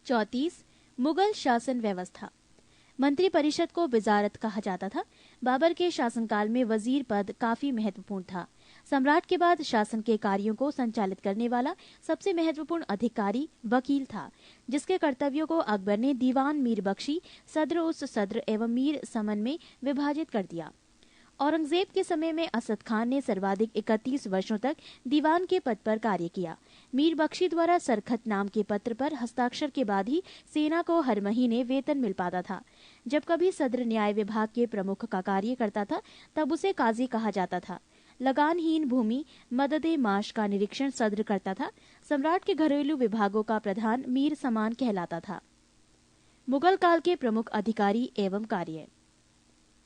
34 मुगल शासन व्यवस्था। मंत्री परिषद को वजारत कहा जाता था। बाबर के शासनकाल में वजीर पद काफी महत्वपूर्ण था। सम्राट के बाद शासन के कार्यों को संचालित करने वाला सबसे महत्वपूर्ण अधिकारी वकील था, जिसके कर्तव्यों को अकबर ने दीवान मीर बख्शी, सद्र उस सद्र एवं मीर समन में विभाजित कर दिया। औरंगजेब के समय में असद खान ने सर्वाधिक 31 वर्षों तक दीवान के पद पर कार्य किया। मीर बख्शी द्वारा सरखत नाम के पत्र पर हस्ताक्षर के बाद ही सेना को हर महीने वेतन मिल पाता था। जब कभी सद्र न्याय विभाग के प्रमुख का कार्य करता था, तब उसे काजी कहा जाता था। लगानहीन भूमि मददे माश का निरीक्षण सद्र करता था। सम्राट के घरेलू विभागों का प्रधान मीर समान कहलाता था। मुगल काल के प्रमुख अधिकारी एवं कार्य।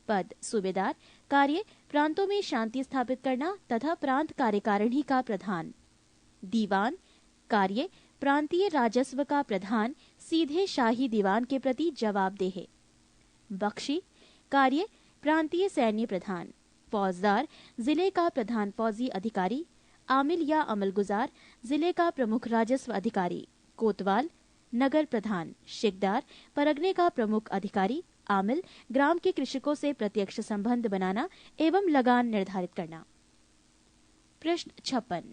पद सूबेदार। कार्य प्रांतों में शांति स्थापित करना तथा प्रांत कार्यकारिणी का प्रधान। दीवान। कार्य प्रांतीय राजस्व का प्रधान सीधे शाही दीवान के प्रति जवाबदेह। बख्शी। कार्य प्रांतीय सैन्य प्रधान। फौजदार जिले का प्रधान फौजी अधिकारी। आमिल या अमलगुजार जिले का प्रमुख राजस्व अधिकारी। कोतवाल नगर प्रधान। शिकदार परगने का प्रमुख अधिकारी। आमिल ग्राम के कृषकों से प्रत्यक्ष संबंध बनाना एवं लगान निर्धारित करना। प्रश्न 56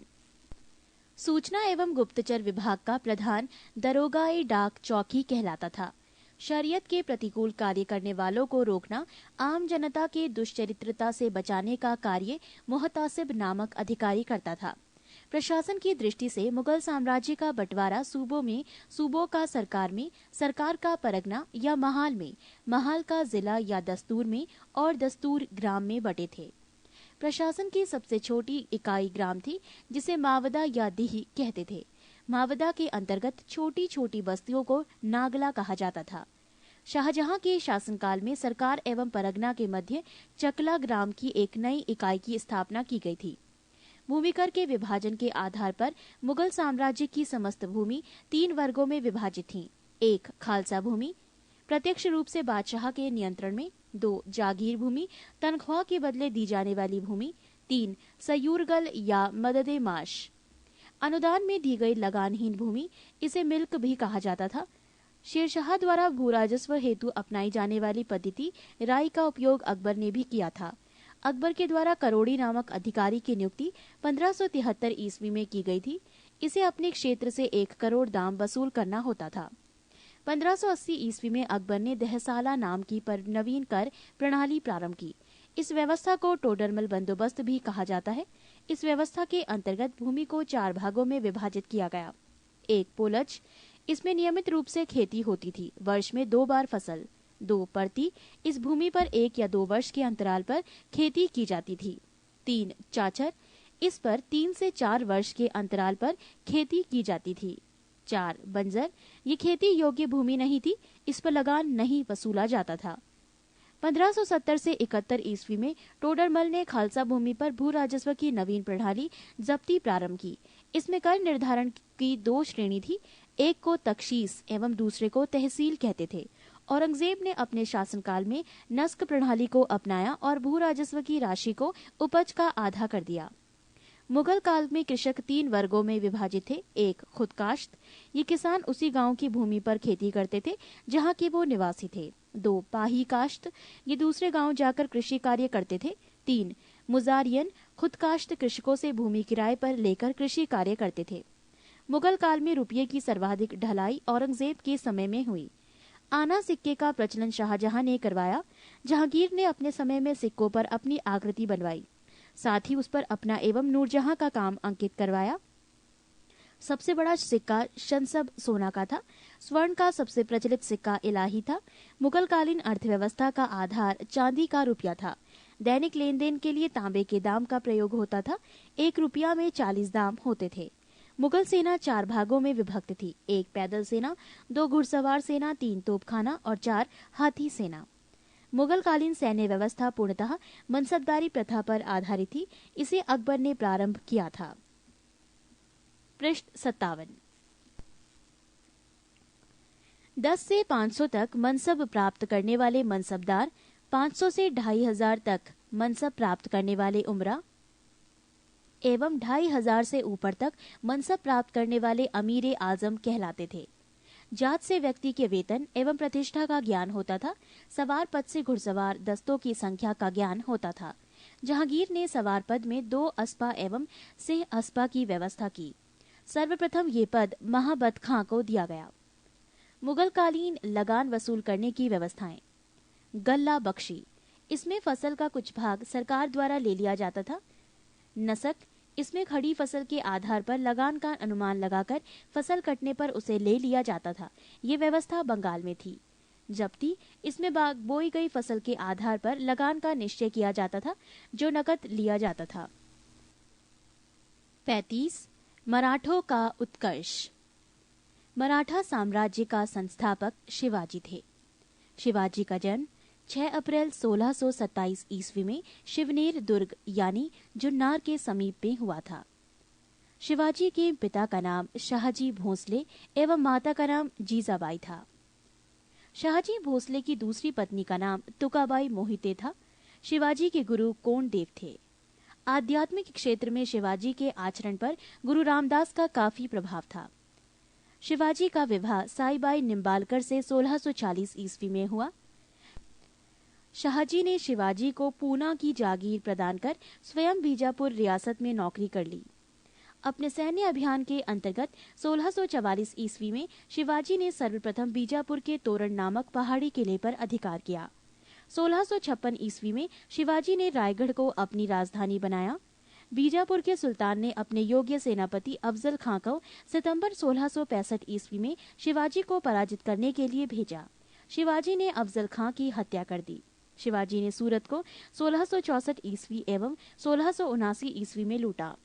सूचना एवं गुप्तचर विभाग का प्रधान दरोगाए डाक चौकी कहलाता था। शरीयत के प्रतिकूल कार्य करने वालों को रोकना, आम जनता के दुष्चरित्रता से बचाने का कार्य मुहतासिब नामक अधिकारी करता था। प्रशासन की दृष्टि से मुगल साम्राज्य का बंटवारा सूबों में, सूबों का सरकार में, सरकार का परगना या महाल में, महाल का जिला या दस्तूर में और दस्तूर ग्राम में बटे थे। प्रशासन की सबसे छोटी इकाई ग्राम थी, जिसे मावदा या दीह कहते थे। मावदा के अंतर्गत छोटी छोटी बस्तियों को नागला कहा जाता था। शाहजहां के शासनकाल में सरकार एवं परगना के मध्य चकला ग्राम की एक नई इकाई की स्थापना की गई थी। भूमिकर के विभाजन के आधार पर मुगल साम्राज्य की समस्त भूमि 3 वर्गों में विभाजित थी। 1 खालसा भूमि, प्रत्यक्ष रूप से बादशाह के नियंत्रण में। 2 जागीर भूमि, तनख्वाह के बदले दी जाने वाली भूमि। 3 सयूरगल या मददे माश, अनुदान में दी गई लगानहीन भूमि, इसे मिल्क भी कहा जाता था। शेरशाह द्वारा भूराजस्व हेतु अपनाई जाने वाली पद्धति राय का उपयोग अकबर ने भी किया था। अकबर के द्वारा करोड़ी नामक अधिकारी की नियुक्ति 1573 ईस्वी में की गई थी। इसे अपने क्षेत्र से 1 करोड़ दाम वसूल करना होता था। 1580 ईस्वी में अकबर ने दहसाला नाम की पर नवीन कर प्रणाली प्रारंभ की। इस व्यवस्था को टोडरमल बंदोबस्त भी कहा जाता है। इस व्यवस्था के अंतर्गत भूमि को 4 भागों में विभाजित किया गया। 1 पोलज, इसमें नियमित रूप से खेती होती थी, वर्ष में 2 बार फसल। 2 परती, इस भूमि पर 1 या 2 वर्ष के अंतराल पर खेती की जाती थी। 3 चाचर, इस पर 3 से 4 वर्ष के अंतराल पर खेती की जाती थी। 4 बंजर, ये खेती योग्य भूमि नहीं थी, इस पर लगान नहीं वसूला जाता था। 1570 से 71 ईस्वी में टोडरमल ने खालसा भूमि पर भू राजस्व की नवीन प्रणाली जब्ती प्रारंभ की। इसमें कर निर्धारण की 2 श्रेणी थी, एक को तख्शीस एवं दूसरे को तहसील कहते थे। औरंगजेब ने अपने शासनकाल में नस्क प्रणाली को अपनाया और भू राजस्व की राशि को उपज का आधा कर दिया। मुगल काल में कृषक 3 वर्गों में विभाजित थे। 1 खुदकाश्त, ये किसान उसी गांव की भूमि पर खेती करते थे जहां के वो निवासी थे। 2 पाही काश्त, ये दूसरे गांव जाकर कृषि कार्य करते थे। 3 मुजारियन, खुदकाश्त कृषकों से भूमि किराए पर लेकर कृषि कार्य करते थे। मुगल काल में रुपये की सर्वाधिक ढलाई औरंगजेब के समय में हुई। आना सिक्के का प्रचलन शाहजहां ने करवाया। जहांगीर ने अपने समय में सिक्कों पर अपनी आकृति बनवाई, साथ ही उस पर अपना एवं नूरजहां का काम अंकित करवाया। सबसे बड़ा सिक्का शनसब सोना का था। स्वर्ण का सबसे प्रचलित सिक्का इलाही था। मुगलकालीन अर्थव्यवस्था का आधार चांदी का रुपया था। दैनिक लेन देन के लिए तांबे के दाम का प्रयोग होता था। 1 रुपया में 40 दाम होते थे। मुगल सेना 4 भागों में विभक्त थी। 1 पैदल सेना, 2 घुड़सवार सेना, 3 तोपखाना और 4 हाथी सेना। मुगलकालीन सैन्य व्यवस्था पूर्णतः मनसबदारी प्रथा पर आधारित थी। इसे अकबर ने प्रारंभ किया था। पृष्ठ 57 10 से 500 तक मनसब प्राप्त करने वाले मनसबदार, 500 से 2500 तक मनसब प्राप्त करने वाले उमरा एवं 2500 से ऊपर तक मनसब प्राप्त करने वाले अमीर आजम कहलाते थे। जात से व्यक्ति के वेतन एवं प्रतिष्ठा का ज्ञान होता था। सवार पद से घुड़सवार दस्तों की संख्या का ज्ञान होता था। जहांगीर ने सवार पद में 2 अस्पा एवं सिंह अस्पा की व्यवस्था की। सर्वप्रथम ये पद महाबत खां को दिया गया। मुगल कालीन लगान वसूल करने की व्यवस्थाएं। गल्ला बख्शी, इसमें फसल का कुछ भाग सरकार द्वारा ले लिया जाता था। नसक, इसमें खड़ी फसल के आधार पर लगान का अनुमान लगाकर फसल कटने पर उसे ले लिया जाता था। ये व्यवस्था बंगाल में थी। जब्ती, इसमें बोई गई फसल के आधार पर लगान का निश्चय किया जाता था जो नकद लिया जाता था। 35. मराठों का उत्कर्ष। मराठा साम्राज्य का संस्थापक शिवाजी थे। शिवाजी का जन्म 6 अप्रैल 1627 ईस्वी में शिवनेर दुर्ग यानी जुन्नार के समीप में हुआ था। शिवाजी के पिता का नाम शाहजी भोसले एवं माता का नाम जीजाबाई था। शाहजी भोसले की दूसरी पत्नी का नाम तुकाबाई मोहिते था। शिवाजी के गुरु कोंडदेव थे। आध्यात्मिक क्षेत्र में शिवाजी के आचरण पर गुरु रामदास का काफी प्रभाव था। शिवाजी का विवाह साईबाई निम्बालकर से 1640 ईस्वी में हुआ। शाहजी ने शिवाजी को पूना की जागीर प्रदान कर स्वयं बीजापुर रियासत में नौकरी कर ली। अपने सैन्य अभियान के अंतर्गत 1644 ईस्वी में शिवाजी ने सर्वप्रथम बीजापुर के तोरण नामक पहाड़ी किले पर अधिकार किया। 1656 ईस्वी में शिवाजी ने रायगढ़ को अपनी राजधानी बनाया। बीजापुर के सुल्तान ने अपने योग्य सेनापति अफजल खां को सितंबर 1665 ईस्वी में शिवाजी को पराजित करने के लिए भेजा। शिवाजी ने अफजल खां की हत्या कर दी। शिवाजी ने सूरत को 1664 ईस्वी एवं 1679 ईस्वी में लूटा।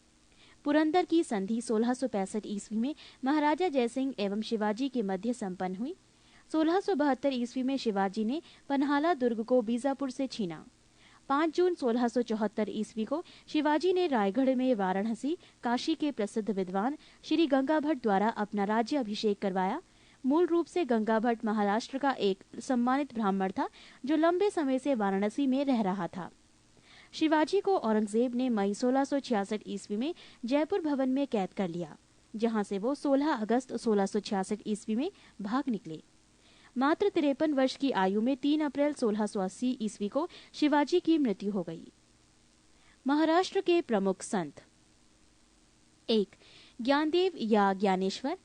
पुरंदर की संधि 1665 ईस्वी में महाराजा जयसिंह एवं शिवाजी के मध्य संपन्न हुई। 1672 ईस्वी में शिवाजी ने पन्हाला दुर्ग को बीजापुर से छीना। 5 जून 1674 ईस्वी को शिवाजी ने रायगढ़ में वाराणसी काशी के प्रसिद्ध विद्वान श्री गंगा भट्ट द्वारा अपना राज्य अभिषेक करवाया। मूल रूप से गंगा भट्ट महाराष्ट्र का एक सम्मानित ब्राह्मण था जो लंबे समय से वाराणसी में रह रहा था। शिवाजी को औरंगजेब ने मई 1666 ईस्वी में जयपुर भवन में कैद कर लिया, जहां से वो 16 अगस्त 1666 ईस्वी में भाग निकले। मात्र 53 वर्ष की आयु में 3 अप्रैल 1680 ईस्वी को शिवाजी की मृत्यु हो गई। महाराष्ट्र के प्रमुख संत। 1. ज्ञानदेव या ज्ञानेश्वर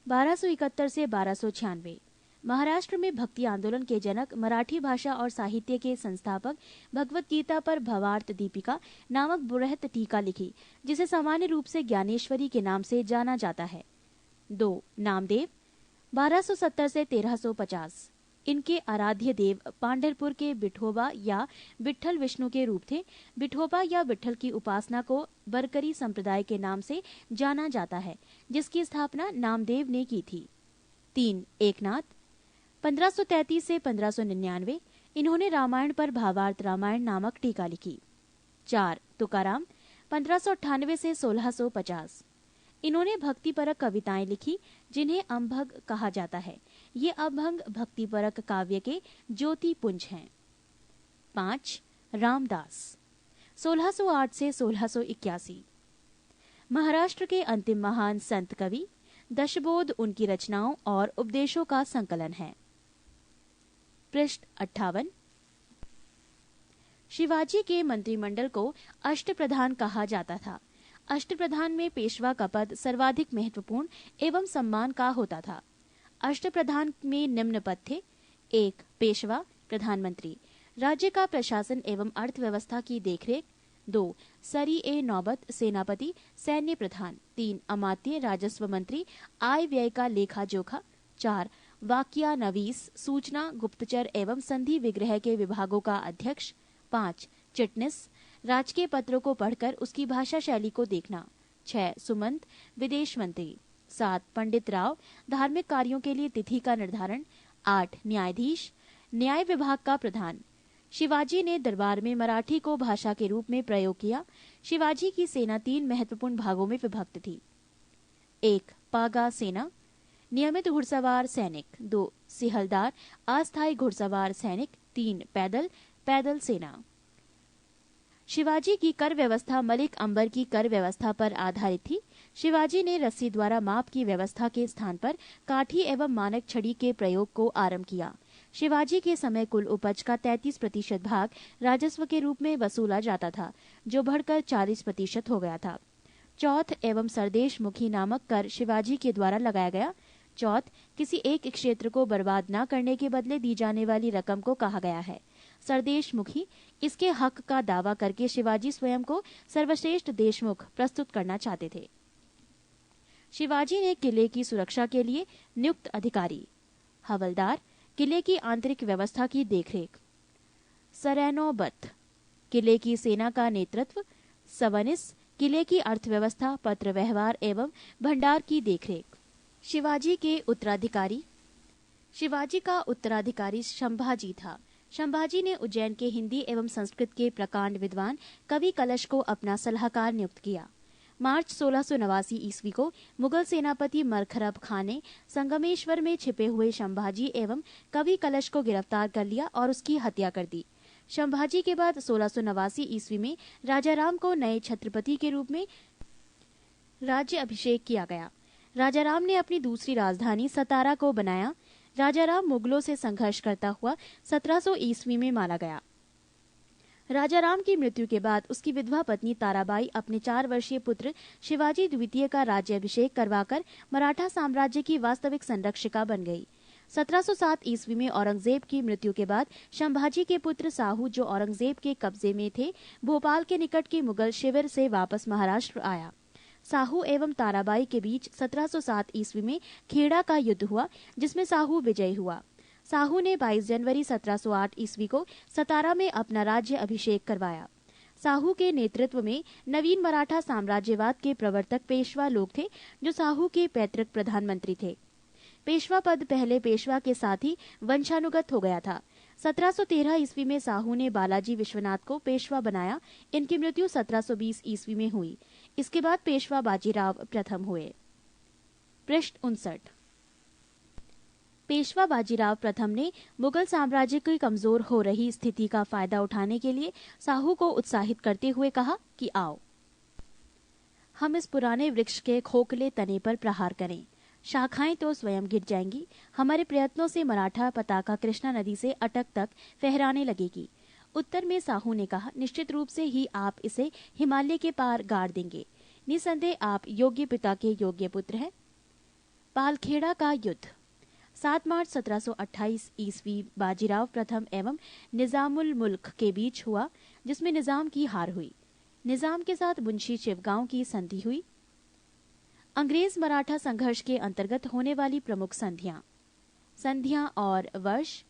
1271 से 1296। महाराष्ट्र में भक्ति आंदोलन के जनक, मराठी भाषा और साहित्य के संस्थापक, भगवत गीता पर भवार्थ दीपिका नामक बृहत टीका लिखी, जिसे सामान्य रूप से ज्ञानेश्वरी के नाम से जाना जाता है। 2. नामदेव 1270 से 1350। इनके आराध्य देव पांढरपुर के विठोबा या विठ्ठल विष्णु के रूप थे। विठोबा या विठ्ठल की उपासना को बरकरी संप्रदाय के नाम से जाना जाता है, जिसकी स्थापना नामदेव ने की थी। 3. एकनाथ 1533 से 1599। इन्होंने रामायण पर भावार्थ रामायण नामक टीका लिखी। 4. तुकाराम 1598 से 1650। इन्होंने भक्तिपरक कविताएं लिखी, जिन्हें अम्भग कहा जाता है। ये अभंग भक्तिपरक काव्य के ज्योति पुंज हैं। 5. रामदास 1608 से 1681। महाराष्ट्र के अंतिम महान संत कवि। दशबोध उनकी रचनाओं और उपदेशों का संकलन है। पृष्ठ 58। शिवाजी के मंत्रिमंडल को अष्टप्रधान कहा जाता था। अष्टप्रधान में पेशवा का पद सर्वाधिक महत्वपूर्ण एवं सम्मान का होता था। अष्टप्रधान में निम्न पद थे। 1. पेशवा प्रधानमंत्री, राज्य का प्रशासन एवं अर्थव्यवस्था की देखरेख। 2. सरी ए नौबत सेनापति, सैन्य प्रधान। 3. अमात्य राजस्व मंत्री, आय व्यय का लेखा जोखा। 4. वाक्या नवीस, सूचना गुप्तचर एवं संधि विग्रह के विभागों का अध्यक्ष। 5. चिटनिस, राजकीय पत्रों को पढ़कर उसकी भाषा शैली को देखना। 6. सुमंत, विदेश मंत्री। 7. पंडित राव, धार्मिक कार्यों के लिए तिथि का निर्धारण। 8. न्यायाधीश, न्याय विभाग का प्रधान। शिवाजी ने दरबार में मराठी को भाषा के रूप में प्रयोग किया। शिवाजी की सेना 3 महत्वपूर्ण भागों में विभक्त थी। 1. पागा सेना, नियमित घुड़सवार सैनिक। 2. सिहलदार, अस्थायी घुड़सवार सैनिक। 3. पैदल सेना। शिवाजी की कर व्यवस्था मलिक अंबर की कर व्यवस्था पर आधारित थी। शिवाजी ने रस्सी द्वारा माप की व्यवस्था के स्थान पर काठी एवं मानक छड़ी के प्रयोग को आरंभ किया। शिवाजी के समय कुल उपज का 33% भाग राजस्व के रूप में वसूला जाता था, जो बढ़कर 40% हो गया था। चौथ एवं सरदेश मुखी नामक कर शिवाजी के द्वारा लगाया गया। चौथ किसी एक क्षेत्र को बर्बाद न करने के बदले दी जाने वाली रकम को कहा गया है। सरदेश मुखी इसके हक का दावा करके शिवाजी स्वयं को सर्वश्रेष्ठ देशमुख प्रस्तुत करना चाहते थे। शिवाजी ने किले की सुरक्षा के लिए नियुक्त अधिकारी, हवलदार, किले की आंतरिक व्यवस्था की देखरेख, सरैनोबत, किले की सेना का नेतृत्व, सवनिस, किले की अर्थव्यवस्था, पत्र व्यवहार एवं भंडार की देखरेख। शिवाजी के उत्तराधिकारी। शिवाजी का उत्तराधिकारी संभाजी था। संभाजी ने उज्जैन के हिंदी एवं संस्कृत के प्रकांड विद्वान कवि कलश को अपना सलाहकार नियुक्त किया। मार्च 1689 ईस्वी को मुगल सेनापति मरखरब खान ने संगमेश्वर में छिपे हुए संभाजी एवं कवि कलश को गिरफ्तार कर लिया और उसकी हत्या कर दी। संभाजी के बाद 1689 ईस्वी में राजाराम को नए छत्रपति के रूप में राज्य अभिषेक किया गया। राजाराम ने अपनी दूसरी राजधानी सतारा को बनाया। राजाराम मुगलों से संघर्ष करता हुआ 1700 ईस्वी में मारा गया। राजाराम की मृत्यु के बाद उसकी विधवा पत्नी ताराबाई अपने 4 वर्षीय पुत्र शिवाजी द्वितीय का राज्याभिषेक करवाकर मराठा साम्राज्य की वास्तविक संरक्षिका बन गई। 1707 ईस्वी में औरंगजेब की मृत्यु के बाद संभाजी के पुत्र साहू, जो औरंगजेब के कब्जे में थे, भोपाल के निकट के मुगल शिविर से वापस महाराष्ट्र आया। साहू एवं ताराबाई के बीच 1707 ईस्वी में खेड़ा का युद्ध हुआ, जिसमें साहू विजयी हुआ। साहू ने 22 जनवरी 1708 ईस्वी को सतारा में अपना राज्य अभिषेक करवाया। साहू के नेतृत्व में नवीन मराठा साम्राज्यवाद के प्रवर्तक पेशवा लोग थे, जो साहू के पैतृक प्रधानमंत्री थे। पेशवा पद पहले पेशवा के साथ ही वंशानुगत हो गया था। 1713 ईस्वी में साहू ने बालाजी विश्वनाथ को पेशवा बनाया। इनकी मृत्यु 1720 ईस्वी में हुई। इसके बाद पेशवा बाजीराव प्रथम हुए। पृष्ठ 59। पेशवा बाजीराव प्रथम ने मुगल साम्राज्य की कमजोर हो रही स्थिति का फायदा उठाने के लिए साहू को उत्साहित करते हुए कहा कि आओ, हम इस पुराने वृक्ष के खोखले तने पर प्रहार करें। शाखाएं तो स्वयं गिर जाएंगी। हमारे प्रयत्नों से मराठा पताका कृष्णा नदी से अटक तक फहराने लगेगी। उत्तर में साहू ने कहा, निश्चित रूप से ही आप इसे हिमालय के पार गाड़ देंगे। निसंदेह आप योग्य पिता के योग्य पुत्र हैं। पालखेड़ा का युद्ध 7 मार्च 1728 ईस्वी बाजीराव प्रथम एवं निजामुल मुल्क के बीच हुआ, जिसमें निजाम की हार हुई। निजाम के साथ मुंशी शिवगांव की संधि हुई। अंग्रेज मराठा संघर्ष के अंतर्गत होने वाली प्रमुख संधियां और वर्ष: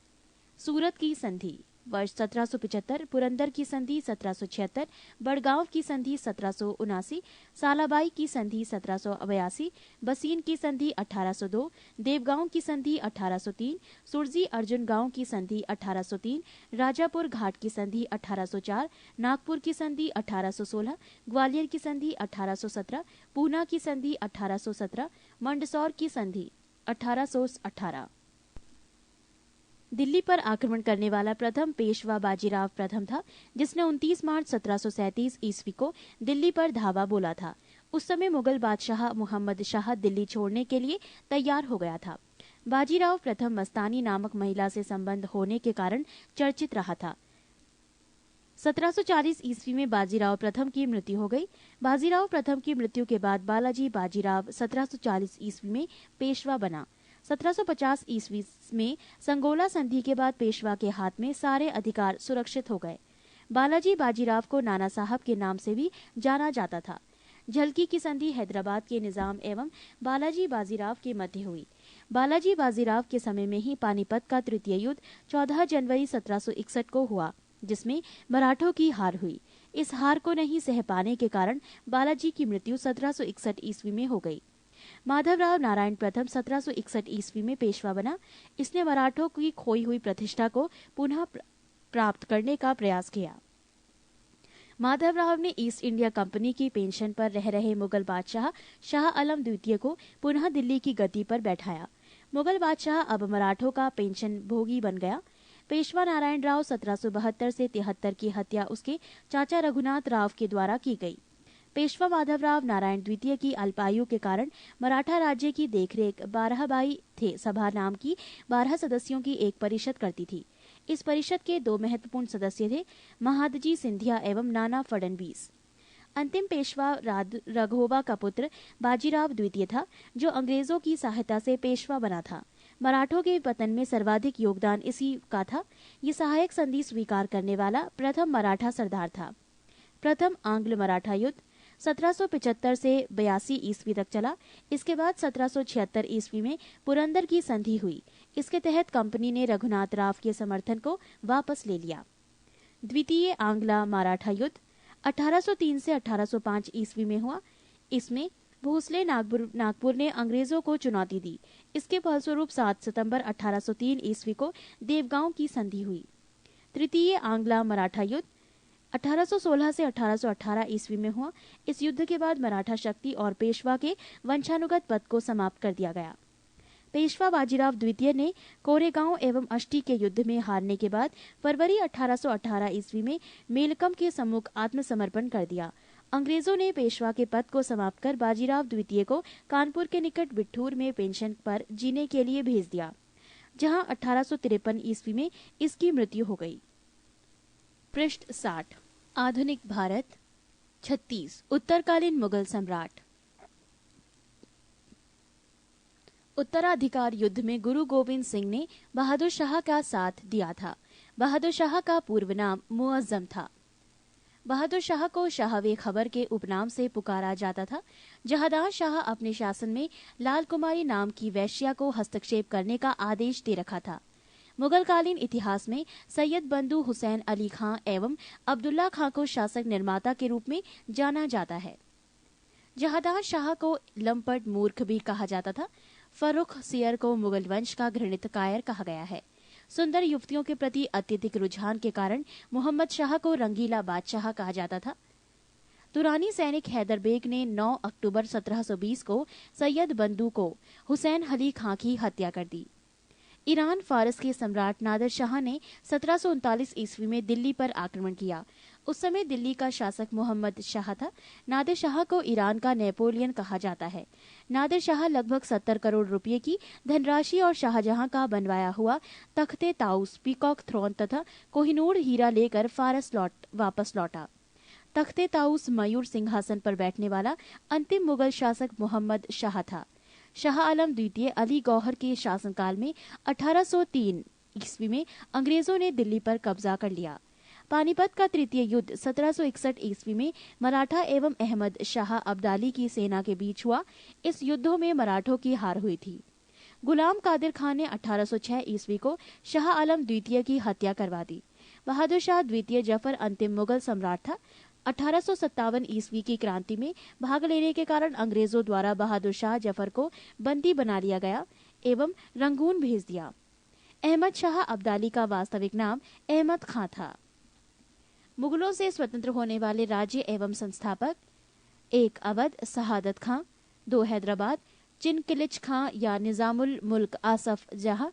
सूरत की संधि वर्ष 1775, पुरंदर की संधि 1776, बड़गांव की संधि 1779, सालाबाई की संधि 1782, बसीन की संधि 1802, देवगांव की संधि 1803, सुरजी अर्जुन गांव की संधि 1803, राजापुर घाट की संधि 1804, नागपुर की संधि 1816, ग्वालियर की संधि 1817, पूना की संधि 1817, मंदसौर की संधि 1818। दिल्ली पर आक्रमण करने वाला प्रथम पेशवा बाजीराव प्रथम था, जिसने 29 मार्च 1737 ईस्वी को दिल्ली पर धावा बोला था। उस समय मुगल बादशाह मुहम्मद शाह दिल्ली छोड़ने के लिए तैयार हो गया था। बाजीराव प्रथम मस्तानी नामक महिला से संबंध होने के कारण चर्चित रहा था। 1740 ईस्वी में बाजीराव प्रथम की मृत्यु हो गई। बाजीराव प्रथम की मृत्यु के बाद बालाजी बाजीराव 1740 ईस्वी में पेशवा बना। 1750 ईस्वी में संगोला संधि के बाद पेशवा के हाथ में सारे अधिकार सुरक्षित हो गए। बालाजी बाजीराव को नाना साहब के नाम से भी जाना जाता था। झलकी की संधि हैदराबाद के निजाम एवं बालाजी बाजीराव के मध्य हुई। बालाजी बाजीराव के समय में ही पानीपत का तृतीय युद्ध 14 जनवरी 1761 को हुआ, जिसमें मराठों की हार हुई। इस हार को नहीं सह पाने के कारण बालाजी की मृत्यु 1761 ईस्वी में हो गई। माधवराव नारायण प्रथम 1761 ईस्वी में पेशवा बना। इसने मराठों की खोई हुई प्रतिष्ठा को पुनः प्राप्त करने का प्रयास किया। माधवराव ने ईस्ट इंडिया कंपनी की पेंशन पर रह रहे मुगल बादशाह शाह आलम द्वितीय को पुनः दिल्ली की गद्दी पर बैठाया। मुगल बादशाह अब मराठों का पेंशन भोगी बन गया। पेशवा नारायण राव 1772 से 73 की हत्या उसके चाचा रघुनाथ राव के द्वारा की गई। पेशवा माधवराव नारायण द्वितीय की अल्पायु के कारण मराठा राज्य की देखरेख 12बाई थे सभा नाम की 12 सदस्यों की एक परिषद करती थी। इस परिषद के 2 महत्वपूर्ण सदस्य थे महादजी सिंधिया एवं नाना फडणवीस। अंतिम पेशवा राघोबा का पुत्र बाजीराव द्वितीय था, जो अंग्रेजों की सहायता से पेशवा बना था। मराठों के पतन में सर्वाधिक योगदान इसी का था। ये सहायक संधि स्वीकार करने वाला प्रथम मराठा सरदार था। प्रथम आंग्ल मराठा युद्ध 1775 से 82 ईस्वी तक चला। इसके बाद 1776 ईस्वी में पुरंदर की संधि हुई। इसके तहत कंपनी ने रघुनाथ राव के समर्थन को वापस ले लिया। द्वितीय आंग्ला मराठा युद्ध 1803 से 1805 ईस्वी में हुआ। इसमें भोसले नागपुर ने अंग्रेजों को चुनौती दी। इसके फलस्वरूप 7 सितंबर 1803 ईस्वी को देवगांव की संधि हुई। तृतीय आंग्ला मराठा युद्ध 1816 से 1818 ईस्वी में हुआ। इस युद्ध के बाद मराठा शक्ति और पेशवा के वंशानुगत पद को समाप्त कर दिया गया। पेशवा बाजीराव द्वितीय ने कोरेगांव एवं अष्टी के युद्ध में हारने के बाद फरवरी 1818 ईस्वी में मेलकम के सम्मुख आत्मसमर्पण कर दिया। अंग्रेजों ने पेशवा के पद को समाप्त कर बाजीराव द्वितीय को कानपुर के निकट बिठूर में पेंशन पर जीने के लिए भेज दिया, जहां 1853 ईस्वी में इसकी मृत्यु हो गई। पृष्ठ 60। आधुनिक भारत 36। उत्तरकालीन मुगल सम्राट। उत्तराधिकार युद्ध में गुरु गोविंद सिंह ने बहादुर शाह का साथ दिया था। बहादुर शाह का पूर्व नाम मुअज्जम था। बहादुर शाह को शाहवे खबर के उपनाम से पुकारा जाता था। जहांदार शाह अपने शासन में लाल कुमारी नाम की वैश्या को हस्तक्षेप करने का आदेश दे रखा था। मुगलकालीन इतिहास में सैयद बंदू हुसैन अली खां एवं अब्दुल्ला खां को शासक निर्माता के रूप में जाना जाता है। जहांदार शाह को लंपट मूर्ख भी कहा जाता था। फर्रुख सियर को मुगल वंश का घृणित कायर कहा गया है। सुंदर युवतियों के प्रति अत्यधिक रुझान के कारण मोहम्मद शाह को रंगीला बादशाह कहा जाता था। तुरानी सैनिक हैदर बेग ने 9 अक्टूबर 1720 को सैयद बंदू को हुसैन अली खां की हत्या कर दी। ईरान फारस के सम्राट नादिर शाह ने 1739 ईस्वी में दिल्ली पर आक्रमण किया। उस समय दिल्ली का शासक मोहम्मद शाह था। नादिर शाह को ईरान का नेपोलियन कहा जाता है। नादिर शाह लगभग 70 करोड़ रुपए की धनराशि और शाहजहां का बनवाया हुआ तख्ते ताउस, पीकॉक थ्रोन तथा कोहिनूर हीरा लेकर फारस वापस लौटा। तख्ते ताउस मयूर सिंहासन पर बैठने वाला अंतिम मुगल शासक मोहम्मद शाह था। शाह आलम द्वितीय अली गौहर के शासनकाल में 1803 ईस्वी में अंग्रेजों ने दिल्ली पर कब्जा कर लिया। पानीपत का तृतीय युद्ध 1761 ईस्वी में मराठा एवं अहमद शाह अब्दाली की सेना के बीच हुआ। इस युद्धों में मराठों की हार हुई थी। गुलाम कादिर खान ने 1806 ईस्वी को शाह आलम द्वितीय की हत्या करवा दी। बहादुर शाह द्वितीय जफर अंतिम मुगल सम्राट था। 1857 ईस्वी की क्रांति में भाग लेने के कारण अंग्रेजों द्वारा बहादुर शाह जफर को बंदी बना लिया गया एवं रंगून भेज दिया। अहमद शाह अब्दाली का वास्तविक नाम अहमद खां था। मुगलों से स्वतंत्र होने वाले राज्य एवं संस्थापक 1 अवध शहादत खां, 2 हैदराबाद चिनकिलिच खां या निजामुल मुल्क आसफ जहां,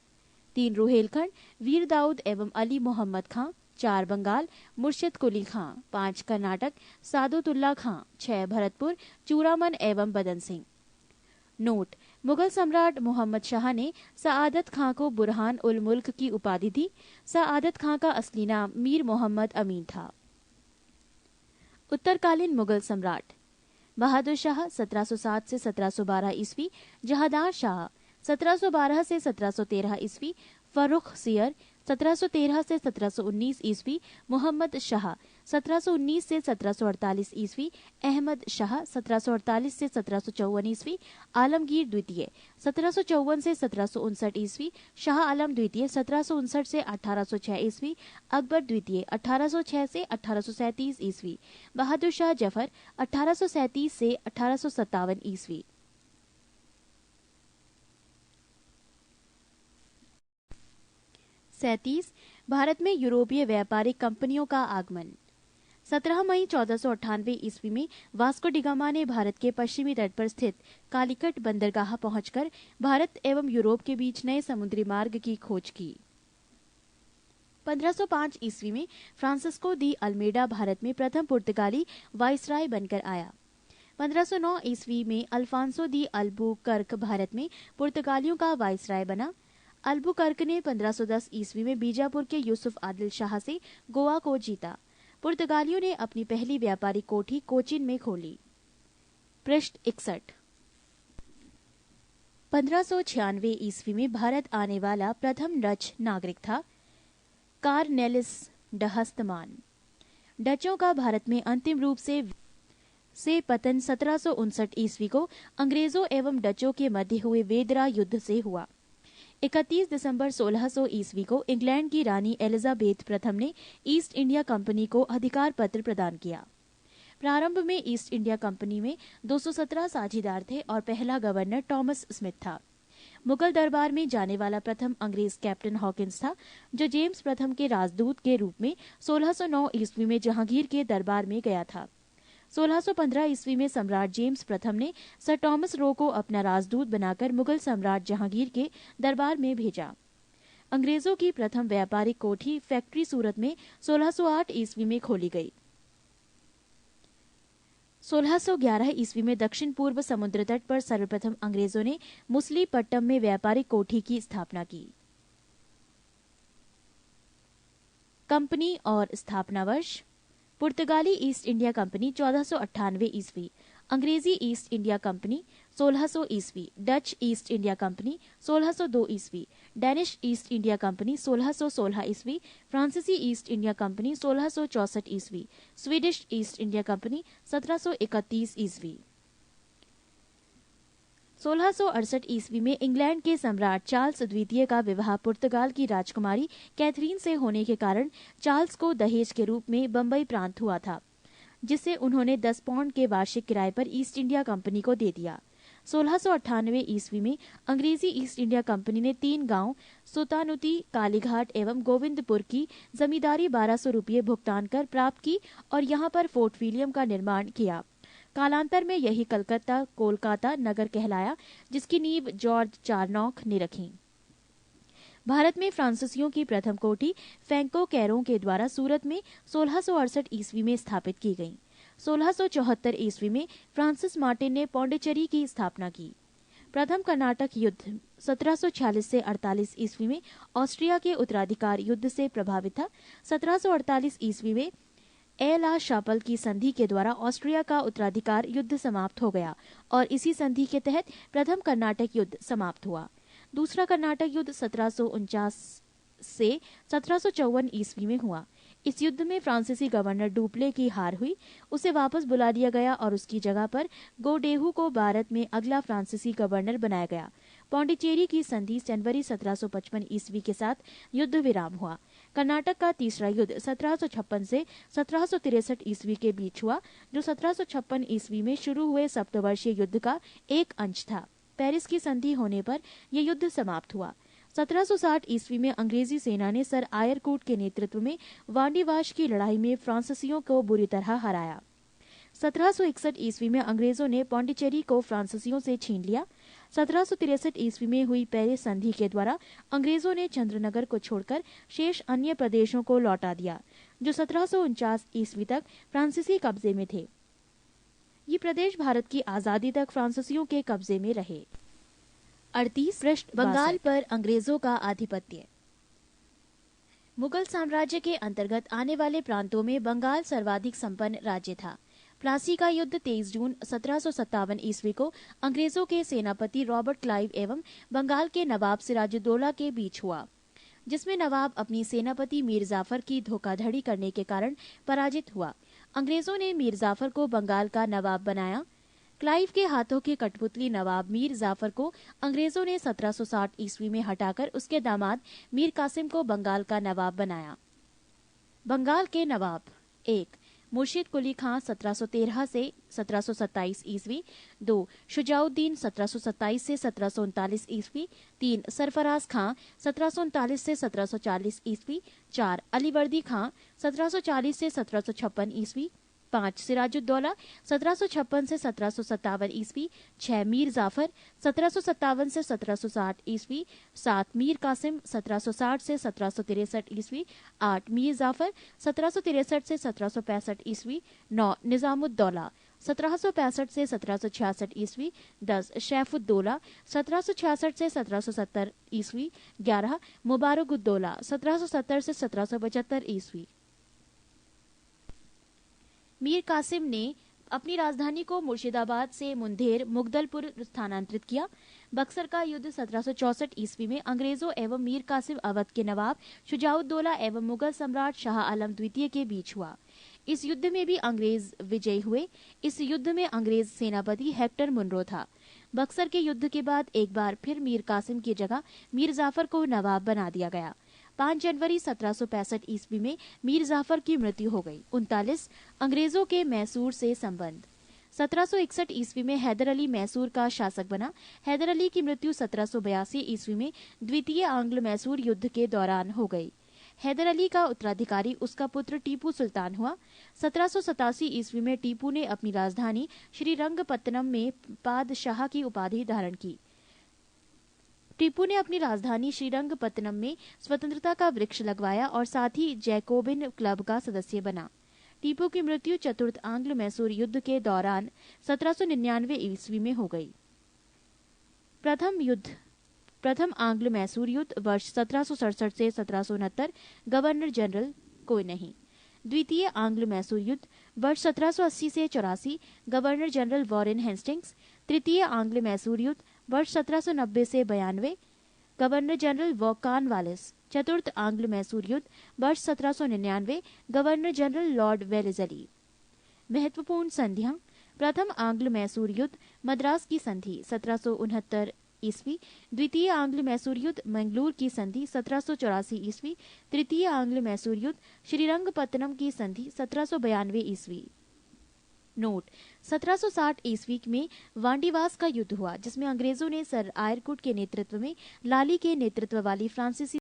3 रुहेलखंड वीर दाऊद एवं अली मोहम्मद खां, 4 बंगाल मुर्शिद कुली खां, 5 कर्नाटक सादुतुल्ला खां, 6 भरतपुर चूड़ामन एवं बदन सिंह। नोट: मुगल सम्राट मोहम्मद शाह ने सआदत खां को बुरहान उल मुल्क की उपाधि दी। सआदत खां का असली नाम मीर मोहम्मद अमीन था। उत्तरकालीन मुगल सम्राट: बहादुर शाह 1707 से 1712 ईस्वी, जहांदार शाह 1712 से 1713 ईस्वी, फर्रुख सियर 1713 से 1719 ईस्वी, मोहम्मद शाह 1719 से 1748 ईस्वी, अहमद शाह 1748 से 1754 ईस्वी, आलमगीर द्वितीय 1754 से 1759 ईस्वी, शाह आलम द्वितीय 1759 से 1806 ईस्वी, अकबर द्वितीय 1806 से 1837 ईस्वी, बहादुर शाह जफर 1837 से 1857 ईस्वी। भारत में यूरोपीय व्यापारिक कंपनियों का आगमन। 17 मई 1498 ईस्वी में वास्को डिगामा ने भारत के पश्चिमी तट पर स्थित कालीकट बंदरगाह पहुंचकर भारत एवं यूरोप के बीच नए समुद्री मार्ग की खोज की। 1505 ईस्वी में फ्रांसिस्को दी अल्मेडा भारत में प्रथम पुर्तगाली वाइसराय बनकर आया। 1509 ईस्वी में अल्फांसो दी अल्बुकर्क भारत में पुर्तगालियों का वाइसराय बना। अल्बुकर्क ने 1510 ईस्वी में बीजापुर के यूसुफ आदिल शाह से गोवा को जीता। पुर्तगालियों ने अपनी पहली व्यापारिक कोठी कोचिन में खोली। पृष्ठ 61। 1596 ईस्वी में भारत आने वाला प्रथम डच नागरिक था कार्नेलिस डहस्तमान। डचों का भारत में अंतिम रूप से पतन 1759 ईस्वी को अंग्रेजों एवं डचों के मध्य हुए वेदरा युद्ध से हुआ। 31 दिसंबर 1600 ईस्वी को इंग्लैंड की रानी एलिजाबेथ प्रथम ने ईस्ट इंडिया कंपनी को अधिकार पत्र प्रदान किया। प्रारंभ में ईस्ट इंडिया कंपनी में 217 साझीदार थे और पहला गवर्नर टॉमस स्मिथ था। मुगल दरबार में जाने वाला प्रथम अंग्रेज कैप्टन हॉकिंस था, जो जेम्स प्रथम के राजदूत के रूप में 1609 ईस्वी में जहांगीर के दरबार में गया था। 1615 ईस्वी में सम्राट जेम्स प्रथम ने सर टॉमस रो को अपना राजदूत बनाकर मुगल सम्राट जहांगीर के दरबार में भेजा। अंग्रेजों की प्रथम व्यापारिक कोठी फैक्ट्री सूरत में 1608 ईस्वी में खोली गई। 1611 ईस्वी में दक्षिण पूर्व समुद्र तट पर सर्वप्रथम अंग्रेजों ने मुसलीपट्टम में व्यापारिक कोठी की स्थापना की। कंपनी और स्थापना वर्ष। पुर्तगाली ईस्ट इंडिया कंपनी 1498 ईस्वी, अंग्रेजी ईस्ट इंडिया कंपनी 1600 ईस्वी, डच ईस्ट इंडिया कंपनी 1602 ईस्वी, डेनिश ईस्ट इंडिया कंपनी 1616 ईस्वी, फ्रांसीसी ईस्ट इंडिया कंपनी 1664 ईस्वी, स्वीडिश ईस्ट इंडिया कंपनी 1731 ईस्वी। 1668 ईस्वी में इंग्लैंड के सम्राट चार्ल्स द्वितीय का विवाह पुर्तगाल की राजकुमारी कैथरीन से होने के कारण चार्ल्स को दहेज के रूप में बम्बई प्रांत हुआ था, जिसे उन्होंने 10 पाउंड के वार्षिक किराए पर ईस्ट इंडिया कंपनी को दे दिया। 1698 ईस्वी में अंग्रेजी ईस्ट इंडिया कंपनी ने 3 गांव सुतानुती, कालीघाट एवं गोविंदपुर की जमींदारी 1200 रुपये भुगतान कर प्राप्त की और यहाँ पर फोर्ट विलियम का निर्माण किया। कालांतर में यही कोलकाता नगर कहलाया, जिसकी नींव जॉर्ज चारनॉक ने रखी। भारत में फ्रांसीसियों की प्रथम कोठी फैंको कैरों के द्वारा सूरत में 1668 ईस्वी में स्थापित की गई। 1674 ईस्वी में फ्रांसिस मार्टिन ने पौंडीचेरी की स्थापना की। प्रथम कर्नाटक युद्ध 1746 से 48 ईस्वी में ऑस्ट्रिया के उत्तराधिकार युद्ध से प्रभावित था। 1748 ईस्वी में एला शापल की संधि के द्वारा ऑस्ट्रिया का उत्तराधिकार युद्ध समाप्त हो गया और इसी संधि के तहत प्रथम कर्नाटक युद्ध समाप्त हुआ। दूसरा कर्नाटक युद्ध 1749 से 1754 ईस्वी में हुआ। इस युद्ध में फ्रांसीसी गवर्नर डुप्ले की हार हुई, उसे वापस बुला लिया गया और उसकी जगह पर गोडेहू को भारत में अगला फ्रांसीसी गवर्नर बनाया गया। पौंडीचेरी की संधि जनवरी 1755 ईस्वी के साथ युद्ध विराम हुआ। कर्नाटक का तीसरा युद्ध 1756 से 1763 ईस्वी के बीच हुआ, जो 1756 ईस्वी में शुरू हुए सप्तवर्षीय युद्ध का एक अंश था। पेरिस की संधि होने पर यह युद्ध समाप्त हुआ। 1760 ईस्वी में अंग्रेजी सेना ने सर आयरकूट के नेतृत्व में वांडीवाश की लड़ाई में फ्रांसीसियों को बुरी तरह हराया। 1761 ईस्वी में अंग्रेजों ने पौंडीचेरी को फ्रांसीसियों से छीन लिया। 1763 ईस्वी में हुई पेरिस संधि के द्वारा अंग्रेजों ने चंद्रनगर को छोड़कर शेष अन्य प्रदेशों को लौटा दिया, जो 1749 ईस्वी तक फ्रांसीसी कब्जे में थे। ये प्रदेश भारत की आजादी तक फ्रांसीसियों के कब्जे में रहे। 38 पृष्ठ। बंगाल पर अंग्रेजों का आधिपत्य। मुगल साम्राज्य के अंतर्गत आने वाले प्रांतों में बंगाल सर्वाधिक संपन्न राज्य था। प्लासी का युद्ध 23 जून 1757 ईस्वी को अंग्रेजों के सेनापति रॉबर्ट क्लाइव एवं बंगाल के नवाब सिराजुद्दौला के बीच हुआ, जिसमें नवाब अपनी सेनापति मीर जाफर की धोखाधड़ी करने के कारण पराजित हुआ। अंग्रेजों ने मीर जाफर को बंगाल का नवाब बनाया। क्लाइव के हाथों के कठपुतली नवाब मीर जाफर को अंग्रेजों ने 1760 ईस्वी में हटाकर उसके दामाद मीर कासिम को बंगाल का नवाब बनाया। बंगाल के नवाब। 1. मुर्शिद कुली खां 1713 से 1727 ईस्वी। 2. शुजाउद्दीन 1727 से 1739 ईस्वी। 3. सरफराज खां 1739 से 1740 ईस्वी। 4. अलीवर्दी खां 1740 से 1756 ईस्वी। 5 सिराजुद्दौला 1756 से 1757 ईस्वी, 6 मीर जाफर 1757 से 1760 ईस्वी, 7 मीर कासिम 1760 से 1763 ईस्वी, 8 मीर जाफर 1763 से 1765 ईस्वी, 9 निजामुद्दौला 1765 से 1766 ईस्वी, 10 शैफुद्दौला 1766 से 1770 ईस्वी, 11 मुबारकुद्दौला 1770 से 1775 ईस्वी। मीर कासिम ने अपनी राजधानी को मुर्शिदाबाद से मुंदेर मुगदलपुर स्थानांतरित किया। बक्सर का युद्ध 1764 ईस्वी में अंग्रेजों एवं मीर कासिम अवध के नवाब शुजाउद्दौला एवं मुगल सम्राट शाह आलम द्वितीय के बीच हुआ। इस युद्ध में भी अंग्रेज विजयी हुए। इस युद्ध में अंग्रेज सेनापति हेक्टर मुनरो था। बक्सर के युद्ध के बाद एक बार फिर मीर कासिम की जगह मीर जाफर को नवाब बना दिया गया। 5 जनवरी 1765 ईस्वी में मीर जाफर की मृत्यु हो गई। 39 अंग्रेजों के मैसूर से संबंध। 1761 ईस्वी में हैदर अली मैसूर का शासक बना। हैदर अली की मृत्यु 1782 ईस्वी में द्वितीय आंग्ल मैसूर युद्ध के दौरान हो गई। हैदर अली का उत्तराधिकारी उसका पुत्र टीपू सुल्तान हुआ। 1787 ईस्वी में टीपू ने अपनी राजधानी श्रीरंगपत्तनम में पादशाह की उपाधि धारण की। टीपू ने अपनी राजधानी श्रीरंगपत्तनम में स्वतंत्रता का वृक्ष लगवाया और साथ ही जैकोबिन क्लब का सदस्य बना। टीपू की मृत्यु चतुर्थ आंग्ल मैसूर युद्ध के दौरान 1799 ईस्वी में हो गई। प्रथम आंग्ल मैसूर युद्ध वर्ष 1767 से 1769, गवर्नर जनरल कोई नहीं। द्वितीय आंग्ल मैसूर युद्ध वर्ष 1780 से 84, गवर्नर जनरल वॉरेन हेस्टिंग्स। तृतीय आंग्ल मैसूर युद्ध वर्ष 1790 से 92, गवर्नर जनरल कॉर्नवालिस। चतुर्थ आंग्ल मैसूर युद्ध वर्ष 1799, गवर्नर जनरल लॉर्ड वेलेस्ली। महत्वपूर्ण संधियां। प्रथम आंग्ल मैसूर युद्ध मद्रास की संधि 1769 ईस्वी। द्वितीय आंग्ल मैसूर युद्ध मंगलूर की संधि 1784 ईस्वी। तृतीय आंग्ल मैसूर युद्ध श्रीरंगपत्तनम की संधि 1792 ईस्वी। नोट: 1760 ईस्वी में वांडीवास का युद्ध हुआ, जिसमें अंग्रेजों ने सर आयरकुट के नेतृत्व में लाली के नेतृत्व वाली फ्रांसीसी